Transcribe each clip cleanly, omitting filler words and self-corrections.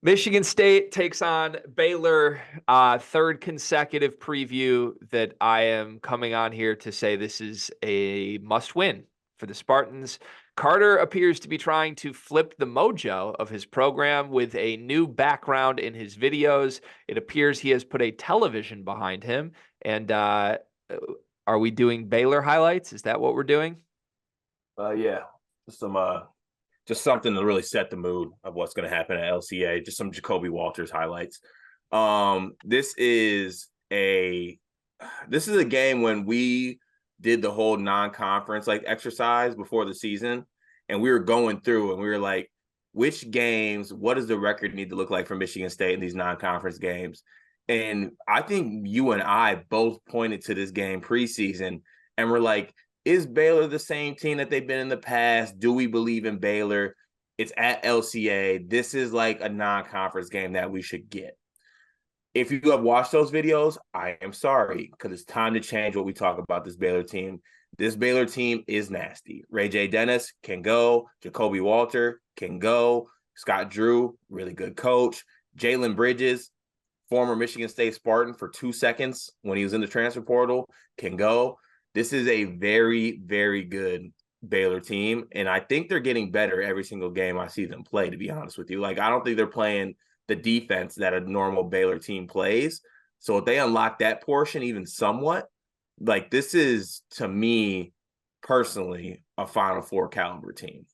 Michigan State takes on Baylor. Third consecutive preview that I am coming on here to say this is a must win for the Spartans. Carter appears to be trying to flip the mojo of his program with a new background in his videos. It appears he has put a television behind him. And are we doing Baylor highlights? Is that what we're doing? Yeah, just something to really set the mood of what's going to happen at LCA. Just some Jacoby Walters highlights. This is a game when we did the whole non-conference exercise before the season, and we were going through and we were like, which games, what does the record need to look like for Michigan State in these non-conference games? And I think you and I both pointed to this game preseason and we're like, is Baylor the same team that they've been in the past? Do we believe in Baylor? It's at LCA. This is like a non-conference game that we should get. If you have watched those videos, I am sorry, because it's time to change what we talk about this Baylor team. This Baylor team is nasty. Ray J. Dennis can go. Jacoby Walter can go. Scott Drew, really good coach. Jalen Bridges, former Michigan State Spartan for 2 seconds when he was in the transfer portal, can go. This is a very, very good Baylor team, and I think they're getting better every single game I see them play, to be honest with you. I don't think they're playing the defense that a normal Baylor team plays. So if they unlock that portion even somewhat, this is, to me, personally, a Final Four caliber team.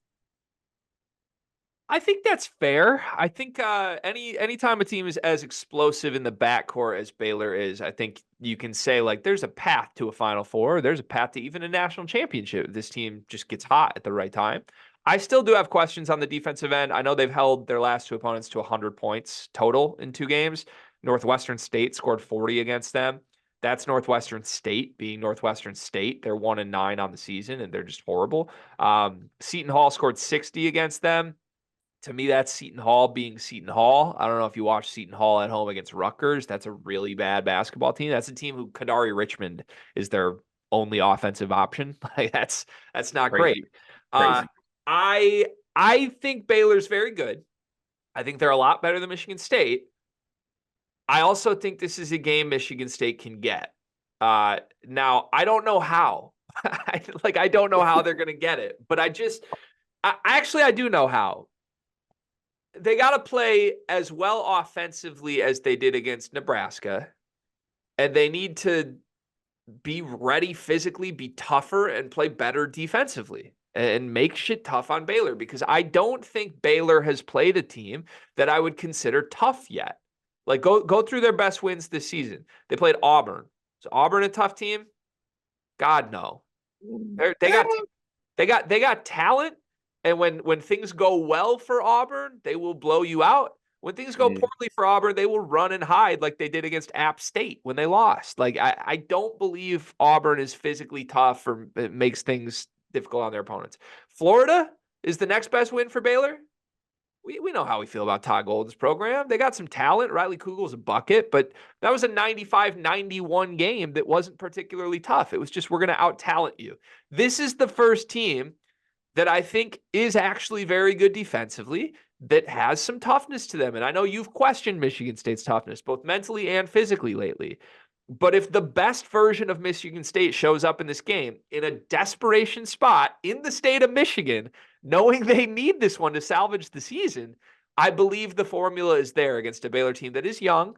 I think that's fair. I think anytime a team is as explosive in the backcourt as Baylor is, I think you can say there's a path to a Final Four. There's a path to even a national championship. This team just gets hot at the right time. I still do have questions on the defensive end. I know they've held their last two opponents to 100 points total in 2 games. Northwestern State scored 40 against them. That's Northwestern State being Northwestern State. They're 1-9 on the season, and they're just horrible. Seton Hall scored 60 against them. To me, that's Seton Hall being Seton Hall. I don't know if you watch Seton Hall at home against Rutgers. That's a really bad basketball team. That's a team who Kadari Richmond is their only offensive option. That's not Crazy, great. Uh, crazy. I think Baylor's very good. I think they're a lot better than Michigan State. I also think this is a game Michigan State can get. Now I don't know how. I don't know how they're going to get it, but I do know how. They got to play as well offensively as they did against Nebraska, and they need to be ready physically, be tougher, and play better defensively and make shit tough on Baylor, because I don't think Baylor has played a team that I would consider tough yet. Go through their best wins this season. They played Auburn. Is Auburn a tough team? God, no. They got they got talent, and when things go well for Auburn, they will blow you out. When things go Yeah. poorly for Auburn, they will run and hide like they did against App State when they lost. I don't believe Auburn is physically tough or it makes things difficult on their opponents. Florida is the next best win for Baylor. We know how we feel about Todd Golden's program. They got some talent. Riley Kugel's a bucket, but that was a 95-91 game that wasn't particularly tough. It was just, we're going to out-talent you. This is the first team that I think is actually very good defensively, that has some toughness to them. And I know you've questioned Michigan State's toughness, both mentally and physically lately. But if the best version of Michigan State shows up in this game in a desperation spot in the state of Michigan, knowing they need this one to salvage the season, I believe the formula is there against a Baylor team that is young,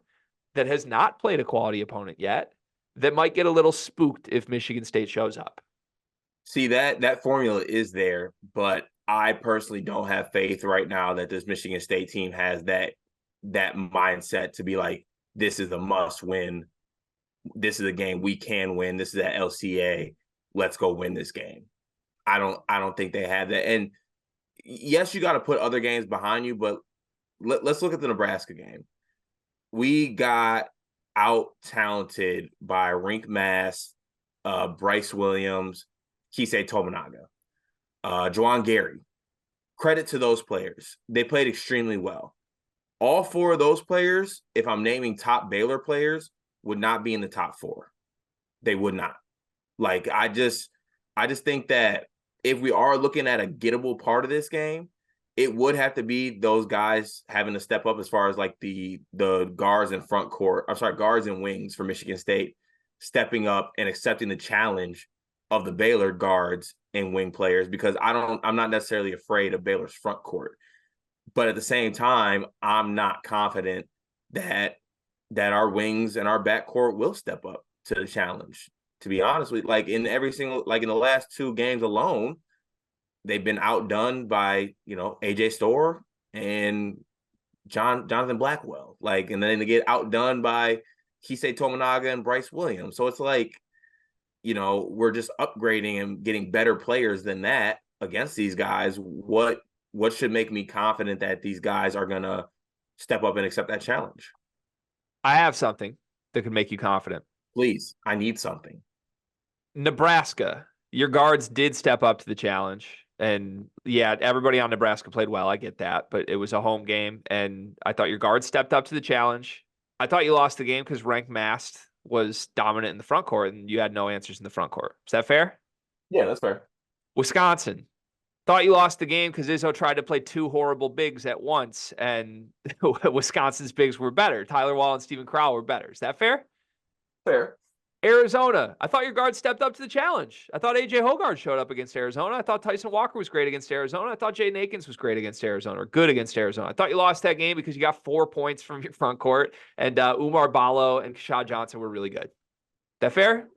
that has not played a quality opponent yet, that might get a little spooked if Michigan State shows up. See, that formula is there, but I personally don't have faith right now that this Michigan State team has that mindset to be like, this is a must win. This is a game we can win. This is at LCA. Let's go win this game. I don't think they have that. And yes, you got to put other games behind you, but let's look at the Nebraska game. We got out talented by Rink Mass, Bryce Williams, Kisei Tominaga, Juwan Gary. Credit to those players. They played extremely well. All four of those players, if I'm naming top Baylor players, would not be in the top four. They would not. I just think that if we are looking at a gettable part of this game, it would have to be those guys having to step up as far as like the guards in front court. I'm sorry, guards and wings for Michigan State stepping up and accepting the challenge of the Baylor guards and wing players, because I'm not necessarily afraid of Baylor's front court. But at the same time, I'm not confident that our wings and our backcourt will step up to the challenge. To be honest with you, like in the last two games alone, they've been outdone by, AJ Storr and Jonathan Blackwell. Like, and then they get outdone by Kisei Tominaga and Bryce Williams. So it's like, we're just upgrading and getting better players than that against these guys. What should make me confident that these guys are gonna step up and accept that challenge? I have something that could make you confident. Please, I need something. Nebraska, your guards did step up to the challenge. And yeah, everybody on Nebraska played well. I get that. But it was a home game. And I thought your guards stepped up to the challenge. I thought you lost the game because Rank Mast was dominant in the front court and you had no answers in the front court. Is that fair? Yeah, that's fair. Wisconsin, thought you lost the game because Izzo tried to play two horrible bigs at once, and Wisconsin's bigs were better. Tyler Wall and Steven Crowell were better. Is that fair? Fair. Arizona, I thought your guard stepped up to the challenge. I thought AJ Hoggard showed up against Arizona. I thought Tyson Walker was great against Arizona. I thought Jaden Akins was great against Arizona, or good against Arizona. I thought you lost that game because you got 4 points from your front court, and Umar Ballo and Kashad Johnson were really good. That fair?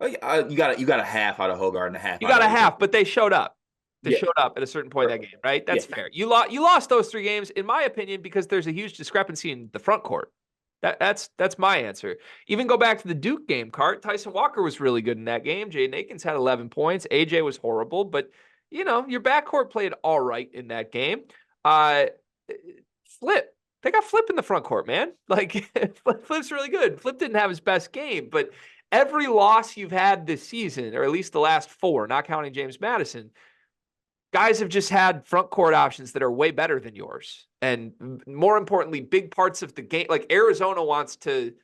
You got a half out of Hoggard and a half. You got a half, but they showed up. They showed up at a certain point in that game, right? That's fair. You lost those 3 games, in my opinion, because there's a huge discrepancy in the front court. That's my answer. Even go back to the Duke game, Cart. Tyson Walker was really good in that game. Jaden Akins had 11 points. AJ was horrible, but your backcourt played all right in that game. Flip. They got Flip in the front court, man. Like, Flip's really good. Flip didn't have his best game, but every loss you've had this season, or at least the last 4, not counting James Madison, guys have just had front court options that are way better than yours. And more importantly, big parts of the game, like Arizona wants to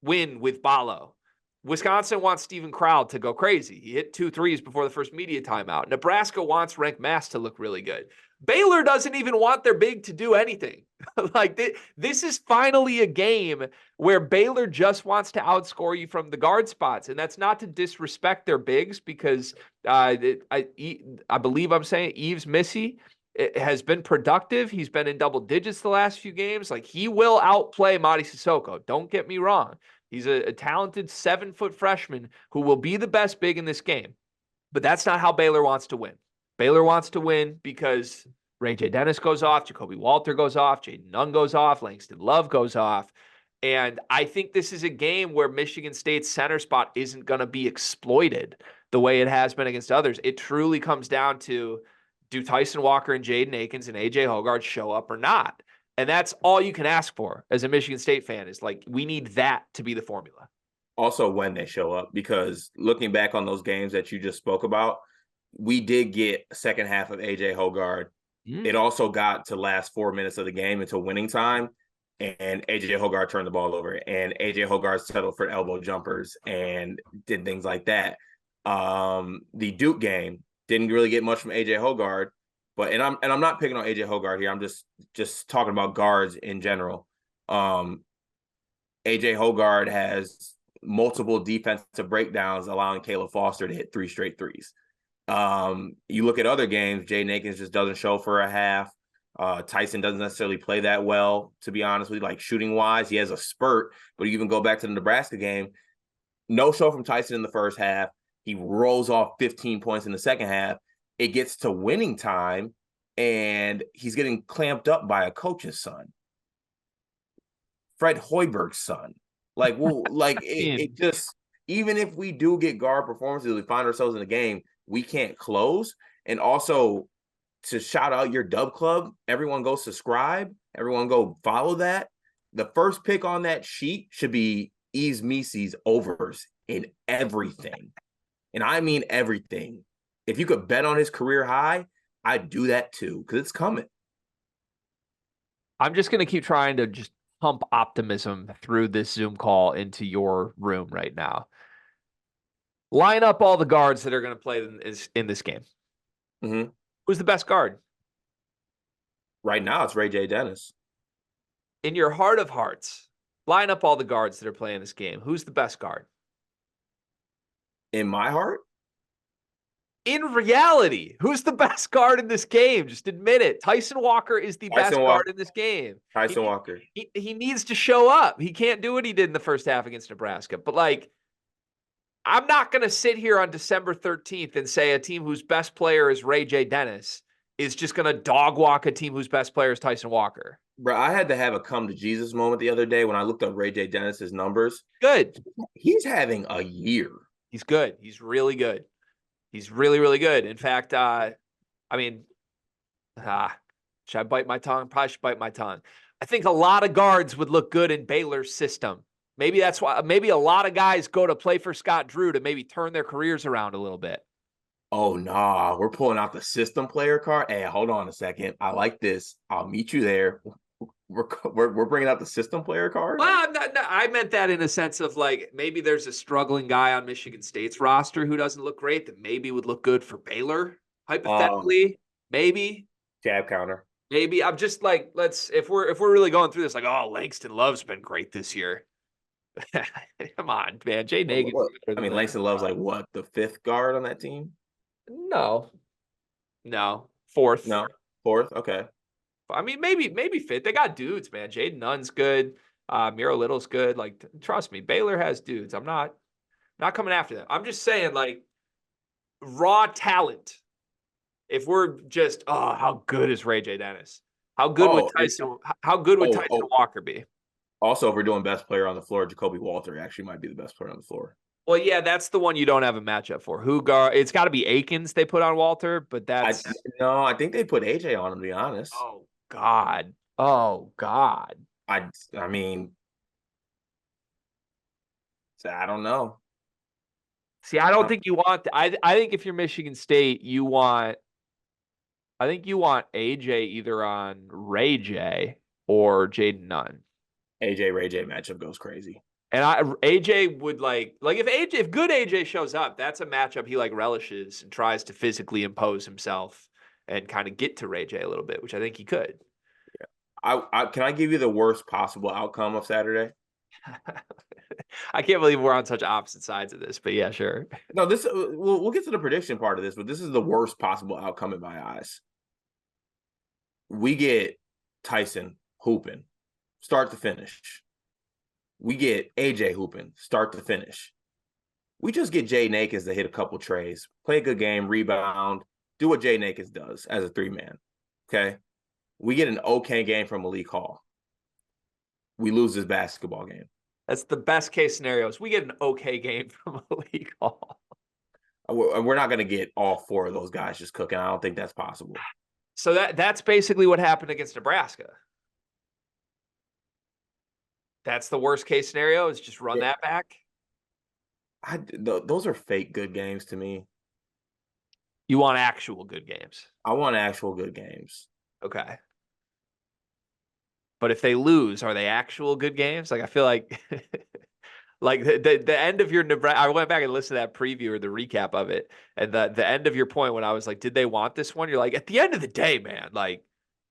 win with Ballo. Wisconsin wants Steven Crowell to go crazy. He hit 2 threes before the first media timeout. Nebraska wants Rank Mast to look really good. Baylor doesn't even want their big to do anything. Like, this is finally a game where Baylor just wants to outscore you from the guard spots. And that's not to disrespect their bigs, because I believe I'm saying Yves Missy has been productive. He's been in double digits the last few games. Like, he will outplay Mady Sissoko. Don't get me wrong. He's a talented 7-foot freshman who will be the best big in this game. But that's not how Baylor wants to win. Baylor wants to win because Ray J. Dennis goes off, Jacoby Walter goes off, Jaden Nunn goes off, Langston Love goes off. And I think this is a game where Michigan State's center spot isn't going to be exploited the way it has been against others. It truly comes down to, do Tyson Walker and Jaden Akins and AJ Hoggard show up or not? And that's all you can ask for as a Michigan State fan, is like, we need that to be the formula. Also, when they show up, because looking back on those games that you just spoke about, we did get second half of AJ Hoggard. It also got to last 4 minutes of the game until winning time, and AJ Hoggard turned the ball over, and AJ Hoggard settled for elbow jumpers and did things like that. The Duke game didn't really get much from AJ Hoggard, but I'm not picking on AJ Hoggard here. I'm just talking about guards in general. AJ Hoggard has multiple defensive breakdowns, allowing Caleb Foster to hit 3 straight threes. You look at other games, Jaden Akins just doesn't show for a half. Tyson doesn't necessarily play that well, to be honest with you, like shooting wise. He has a spurt, but you even go back to the Nebraska game, no show from Tyson in the first half. He rolls off 15 points in the second half. It gets to winning time, and he's getting clamped up by a coach's son, Fred Hoiberg's son. Like, well, it just, even if we do get guard performances, we find ourselves in the game, we can't close. And also, to shout out your Dub Club, everyone go subscribe, everyone go follow that. The first pick on that sheet should be Yves Missy's overs in everything. And I mean everything. If you could bet on his career high, I'd do that too, because it's coming. I'm just going to keep trying to just pump optimism through this Zoom call into your room right now. Line up all the guards that are going to play in this game. Mm-hmm. Who's the best guard? Right now, it's Ray J. Dennis. In your heart of hearts, line up all the guards that are playing this game. Who's the best guard? In my heart, In reality, who's the best guard in this game? Just admit it. Tyson Walker is the best Tyson guard Walker. in this game. Tyson Walker. He needs to show up. He can't do what he did in the first half against Nebraska. But like, I'm not going to sit here on December 13th and say a team whose best player is Ray J. Dennis is just going to dog walk a team whose best player is Tyson Walker. Bro, I had to have a come to Jesus moment the other day when I looked up Ray J. Dennis's numbers. Good. He's having a year. He's good. He's really good. He's really, really good. In fact, I mean, should I bite my tongue? Probably should bite my tongue. I think a lot of guards would look good in Baylor's system. Maybe that's why, maybe a lot of guys go to play for Scott Drew to maybe turn their careers around a little bit. Oh, nah, we're pulling out the system player card. Hey, hold on a second. I like this. I'll meet you there. We're bringing out the system player card. Well, I meant that in a sense of like maybe there's a struggling guy on Michigan State's roster who doesn't look great that maybe would look good for Baylor, hypothetically. Maybe. Jab counter. Maybe. I'm just like, if we're really going through this, like, oh, Langston Love's been great this year. Come on, man. Jay Nagin. I mean, Langston Love's like what, the fifth guard on that team? No. Fourth. No, fourth. Okay. I mean, maybe fifth. They got dudes, man. Jaden Nunn's good. Miro Little's good. Like, trust me, Baylor has dudes. I'm not coming after them. I'm just saying, like, raw talent. If we're just, how good is Ray J. Dennis? How good would Tyson Walker be? Also, if we're doing best player on the floor, Jacoby Walter actually might be the best player on the floor. Well, yeah, that's the one you don't have a matchup for. Who guard? It's got to be Akins they put on Walter, but that's I think they put AJ on him, to be honest. Oh God. I mean, I don't know. See, I don't think you want. I think if you're Michigan State, I think you want AJ either on Ray J or Jaden Nunn. AJ Ray J matchup goes crazy. And AJ would like if good AJ shows up, that's a matchup he like relishes and tries to physically impose himself and kind of get to Ray J a little bit, which I think he could. Yeah. Can I give you the worst possible outcome of Saturday? I can't believe we're on such opposite sides of this, but yeah, sure. No, this we'll get to the prediction part of this, but this is the worst possible outcome in my eyes. We get Tyson hooping, start to finish. We get AJ hooping, start to finish. We just get Jay Nakins to hit a couple trays, play a good game, rebound, do what Jay Nakins does as a three-man. Okay? We get an okay game from Malik Hall. We lose this basketball game. That's the best case scenarios. We get an okay game from Malik Hall. We're not going to get all four of those guys just cooking. I don't think that's possible. So that's basically what happened against Nebraska. That's the worst case scenario, is just run that back. Those are fake good games to me. You want actual good games. I want actual good games. Okay. But if they lose, are they actual good games? Like, I feel like like the end of your Nebraska, I went back and listened to that preview or the recap of it. And the end of your point when I was like, did they want this one? You're like, at the end of the day, man, like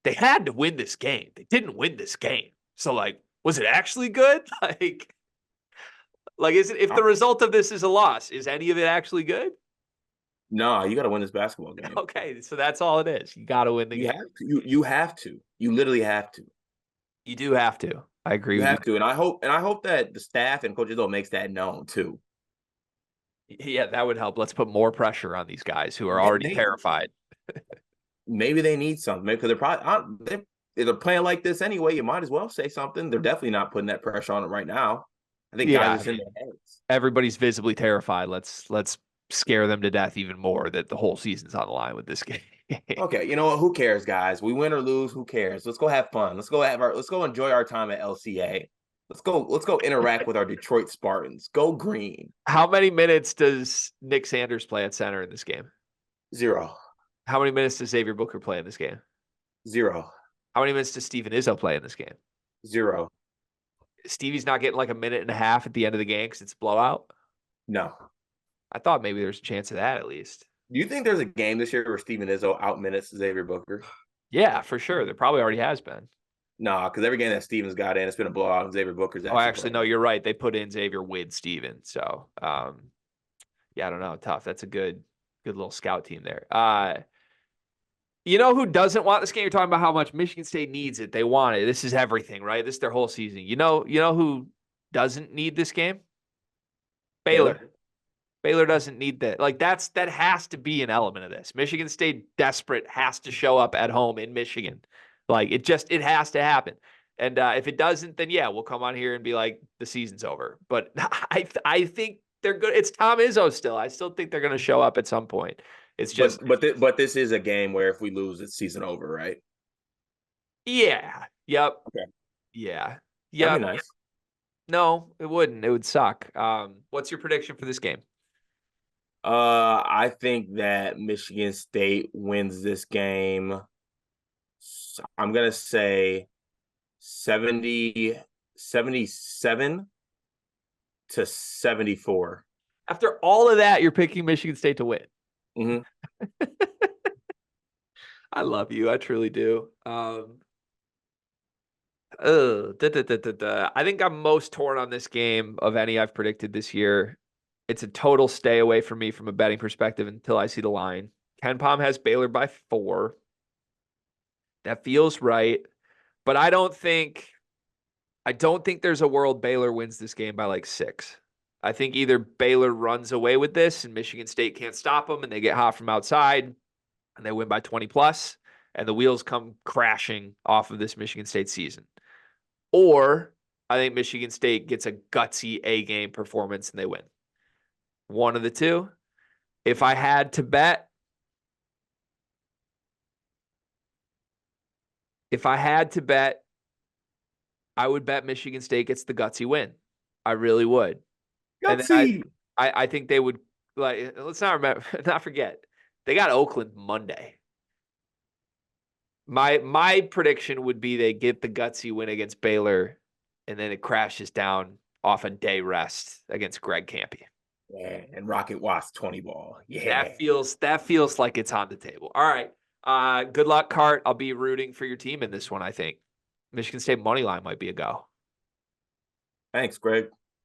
they had to win this game. They didn't win this game. So like, was it actually good? Like is it, if the result of this is a loss, is any of it actually good? No, you got to win this basketball game. Okay, so that's all it is. You got to win the game. You have to. You literally have to. You do have to. I agree. You have to, and I hope that the staff and Coach Izzo makes that known too. Yeah, that would help. Let's put more pressure on these guys who are already terrified. Maybe they need something. Because they're probably they're playing like this anyway. You might as well say something. They're definitely not putting that pressure on them right now. I think guys are in their heads. Everybody's visibly terrified. Let's scare them to death even more that the whole season's on the line with this game. Okay, you know what? Who cares, guys? We win or lose, who cares? Let's go have fun. Let's go enjoy our time at LCA. Let's go interact with our Detroit Spartans. Go green. How many minutes does Nick Sanders play at center in this game? 0. How many minutes does Xavier Booker play in this game? 0. How many minutes does Steven Izzo play in this game? 0. Stevie's not getting like a minute and a half at the end of the game because it's blowout? No. I thought maybe there's a chance of that at least. Do you think there's a game this year where Steven Izzo out-minutes Xavier Booker? Yeah, for sure. There probably already has been. Nah, because every game that Stevens got in, it's been a blowout. And Xavier Booker's Oh, actually actually, playing. no, you're right. They put in Xavier with Steven. So, yeah, I don't know. Tough. That's a good little scout team there. You know who doesn't want this game? You're talking about how much Michigan State needs it. They want it. This is everything, right? This is their whole season. You know who doesn't need this game? Baylor. Baylor. Baylor doesn't need that. Like that has to be an element of this. Michigan State desperate has to show up at home in Michigan. Like it has to happen. And if it doesn't, then yeah, we'll come on here and be like the season's over. But I think they're good. It's Tom Izzo still. I still think they're going to show up at some point. It's just But this is a game where if we lose, it's season over, right? yeah, yep, Okay, yeah, that'd be yep. nice. No, it wouldn't. It would suck. What's your prediction for this game? I think that Michigan State wins this game. I'm gonna say 77 to 74. After all of that, you're picking Michigan State to win. Mm-hmm. I love you. I truly do. I think I'm most torn on this game of any I've predicted this year. It's a total stay away from me from a betting perspective until I see the line. Ken Palm has Baylor by 4. That feels right, but I don't think there's a world Baylor wins this game by like 6. I think either Baylor runs away with this and Michigan State can't stop them and they get hot from outside and they win by 20 plus and the wheels come crashing off of this Michigan State season. Or I think Michigan State gets a gutsy A game performance and they win. One of the two. If I had to bet, I would bet Michigan State gets the gutsy win. I really would. And then Gutsy. I think they would like let's not forget. They got Oakland Monday. My prediction would be they get the gutsy win against Baylor and then it crashes down off a day rest against Greg Campy. Yeah, and Rocket Watts 20 ball. Yeah. That feels like it's on the table. All right. Good luck, Cart. I'll be rooting for your team in this one, I think. Michigan State money line might be a go. Thanks, Greg.